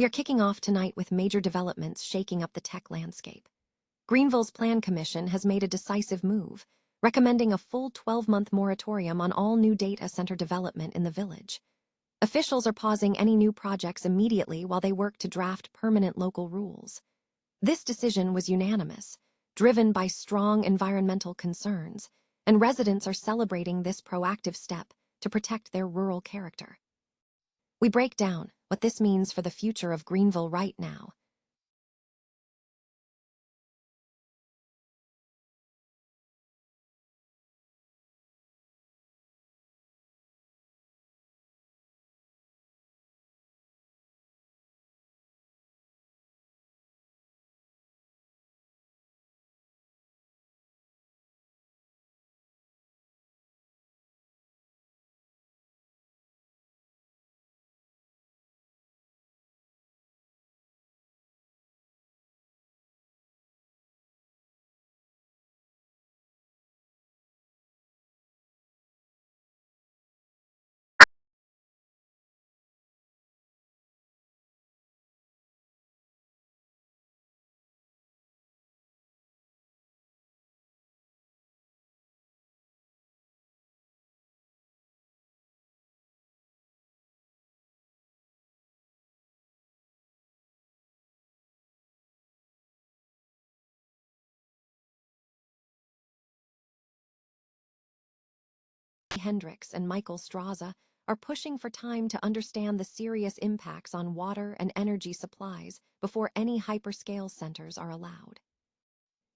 We are kicking off tonight with major developments shaking up the tech landscape. Greenville's Plan Commission has made a decisive move, recommending a full 12-month moratorium on all new data center development in the village. Officials are pausing any new projects immediately while they work to draft permanent local rules. This decision was unanimous, driven by strong environmental concerns, and residents are celebrating this proactive step to protect their rural character. We break down what this means for the future of Greenville right now. Hendricks and Michael Straza are pushing for time to understand the serious impacts on water and energy supplies before any hyperscale centers are allowed.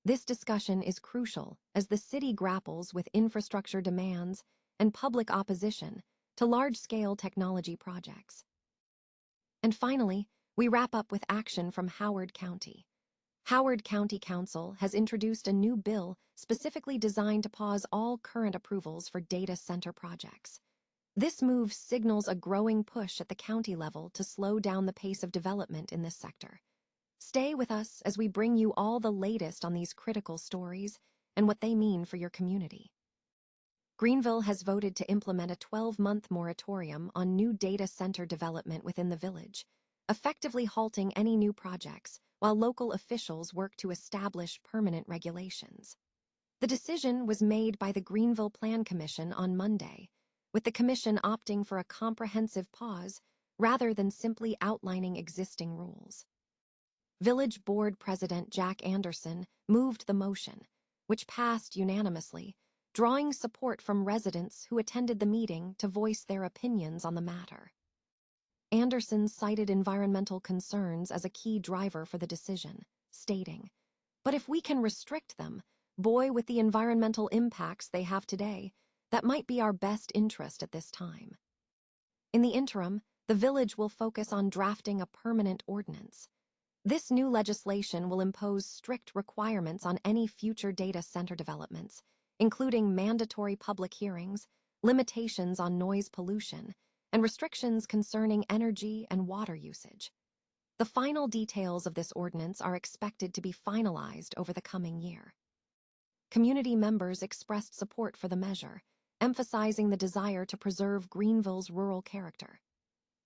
This discussion is crucial as the city grapples with infrastructure demands and public opposition to large-scale technology projects. And finally, we wrap up with action from Howard County. Howard County Council has introduced a new bill specifically designed to pause all current approvals for data center projects. This move signals a growing push at the county level to slow down the pace of development in this sector. Stay with us as we bring you all the latest on these critical stories and what they mean for your community. Greenville has voted to implement a 12-month moratorium on new data center development within the village, effectively halting any new projects while local officials work to establish permanent regulations. The decision was made by the Greenville Plan Commission on Monday, with the commission opting for a comprehensive pause rather than simply outlining existing rules. Village Board President Jack Anderson moved the motion, which passed unanimously, drawing support from residents who attended the meeting to voice their opinions on the matter. Anderson cited environmental concerns as a key driver for the decision, stating, "But if we can restrict them, boy, with the environmental impacts they have today, that might be our best interest at this time." In the interim, the village will focus on drafting a permanent ordinance. This new legislation will impose strict requirements on any future data center developments, including mandatory public hearings, limitations on noise pollution, and restrictions concerning energy and water usage. The final details of this ordinance are expected to be finalized over the coming year. Community members expressed support for the measure, emphasizing the desire to preserve Greenville's rural character.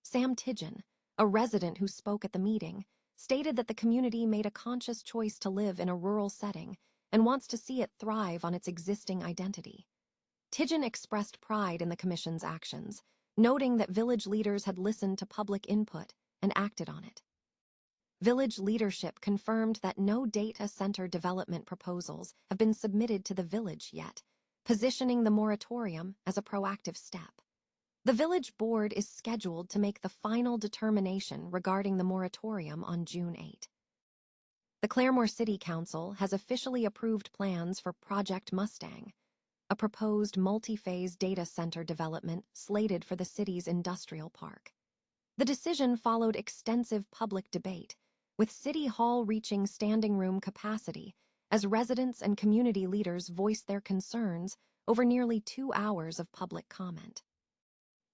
Sam Tidgen, a resident who spoke at the meeting, stated that the community made a conscious choice to live in a rural setting and wants to see it thrive on its existing identity. Tidgen expressed pride in the commission's actions, noting that village leaders had listened to public input and acted on it. Village leadership confirmed that no data center development proposals have been submitted to the village yet, positioning the moratorium as a proactive step. The village board is scheduled to make the final determination regarding the moratorium on June 8. The Claremore City Council has officially approved plans for Project Mustang, a proposed multi-phase data center development slated for the city's industrial park. The decision followed extensive public debate, with City Hall reaching standing room capacity as residents and community leaders voiced their concerns over nearly 2 hours of public comment.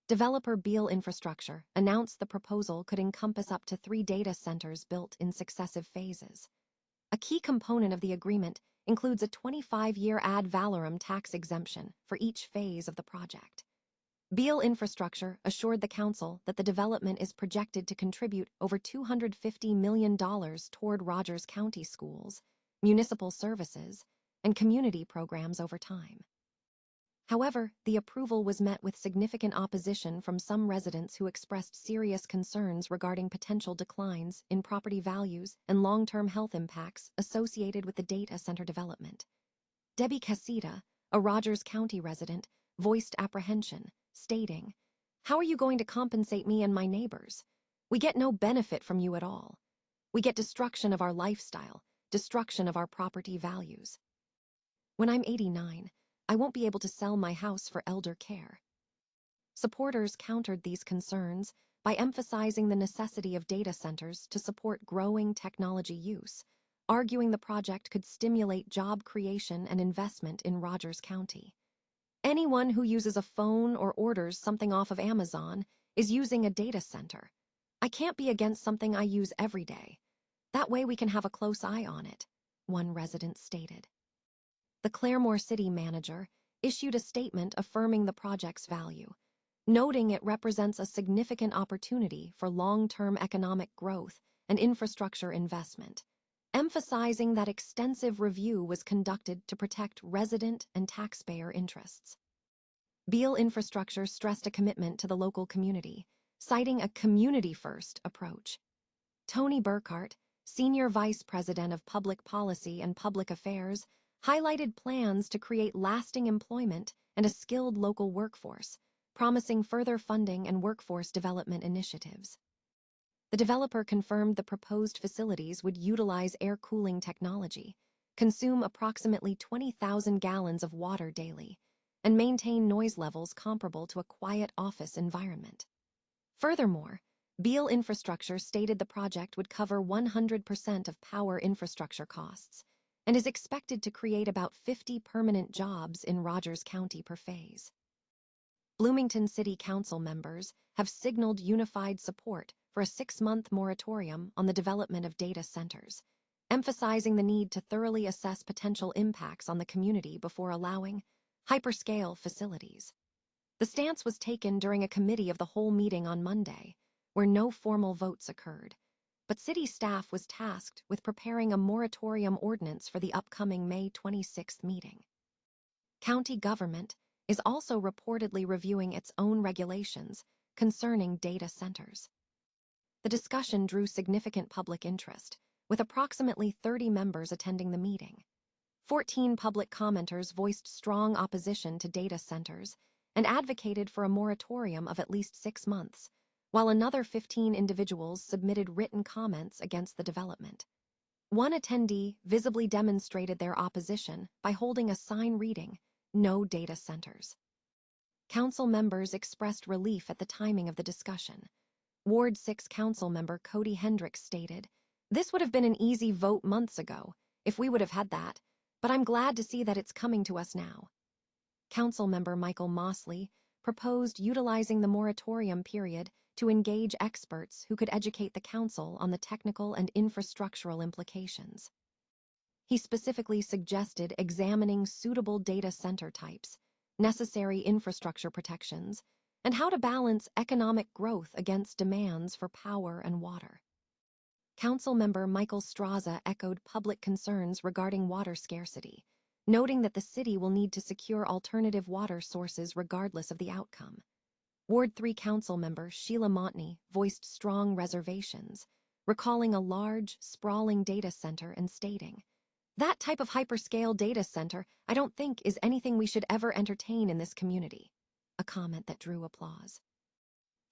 Developer Beale Infrastructure announced the proposal could encompass up to 3 data centers built in successive phases. A key component of the agreement includes a 25-year ad valorem tax exemption for each phase of the project. Beale Infrastructure assured the council that the development is projected to contribute over $250 million toward Rogers County schools, municipal services, and community programs over time. However, the approval was met with significant opposition from some residents who expressed serious concerns regarding potential declines in property values and long-term health impacts associated with the data center development. Debbie Casita, a Rogers County resident, voiced apprehension, stating, "How are you going to compensate me and my neighbors? We get no benefit from you at all. We get destruction of our lifestyle, destruction of our property values. When I'm 89, I won't be able to sell my house for elder care." Supporters countered these concerns by emphasizing the necessity of data centers to support growing technology use, arguing the project could stimulate job creation and investment in Rogers County. "Anyone who uses a phone or orders something off of Amazon is using a data center. I can't be against something I use every day. That way we can have a close eye on it," one resident stated. The Claremore city manager issued a statement affirming the project's value, noting it represents a significant opportunity for long-term economic growth and infrastructure investment, emphasizing that extensive review was conducted to protect resident and taxpayer interests. Beale Infrastructure stressed a commitment to the local community, citing a community-first approach. Tony Burkhart, Senior Vice President of Public Policy and Public Affairs, highlighted plans to create lasting employment and a skilled local workforce, promising further funding and workforce development initiatives. The developer confirmed the proposed facilities would utilize air cooling technology, consume approximately 20,000 gallons of water daily, and maintain noise levels comparable to a quiet office environment. Furthermore, Beale Infrastructure stated the project would cover 100% of power infrastructure costs and is expected to create about 50 permanent jobs in Rogers County per phase. Bloomington City Council members have signaled unified support for a 6-month moratorium on the development of data centers, emphasizing the need to thoroughly assess potential impacts on the community before allowing hyperscale facilities. The stance was taken during a committee of the whole meeting on Monday, where no formal votes occurred, but city staff was tasked with preparing a moratorium ordinance for the upcoming May 26th meeting. County government is also reportedly reviewing its own regulations concerning data centers. The discussion drew significant public interest, with approximately 30 members attending the meeting. 14 public commenters voiced strong opposition to data centers and advocated for a moratorium of at least 6 months, while another 15 individuals submitted written comments against the development. One attendee visibly demonstrated their opposition by holding a sign reading, "No data centers." Council members expressed relief at the timing of the discussion. Ward 6 Council member Cody Hendricks stated, "This would have been an easy vote months ago, if we would have had that, but I'm glad to see that it's coming to us now." Council member Michael Mosley proposed utilizing the moratorium period to engage experts who could educate the council on the technical and infrastructural implications. He specifically suggested examining suitable data center types, necessary infrastructure protections, and how to balance economic growth against demands for power and water. Councilmember Michael Straza echoed public concerns regarding water scarcity, noting that the city will need to secure alternative water sources regardless of the outcome. Ward 3 Councilmember Sheila Montney voiced strong reservations, recalling a large, sprawling data center and stating, "That type of hyperscale data center I don't think is anything we should ever entertain in this community," a comment that drew applause.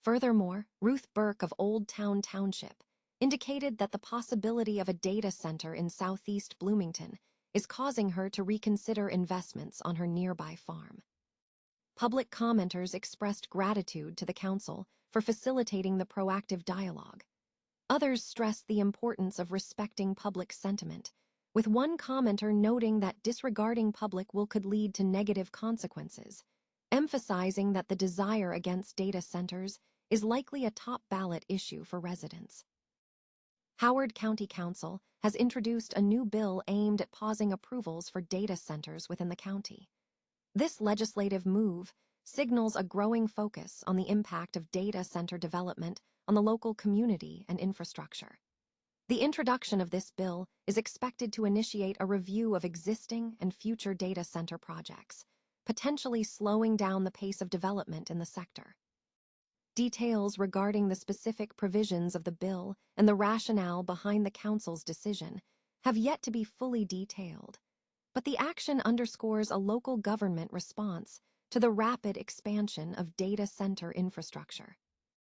Furthermore, Ruth Burke of Old Town Township indicated that the possibility of a data center in southeast Bloomington is causing her to reconsider investments on her nearby farm. Public commenters expressed gratitude to the council for facilitating the proactive dialogue. Others stressed the importance of respecting public sentiment, with one commenter noting that disregarding public will could lead to negative consequences, emphasizing that the desire against data centers is likely a top ballot issue for residents. Howard County Council has introduced a new bill aimed at pausing approvals for data centers within the county. This legislative move signals a growing focus on the impact of data center development on the local community and infrastructure. The introduction of this bill is expected to initiate a review of existing and future data center projects, potentially slowing down the pace of development in the sector. Details regarding the specific provisions of the bill and the rationale behind the Council's decision have yet to be fully detailed, but the action underscores a local government response to the rapid expansion of data center infrastructure.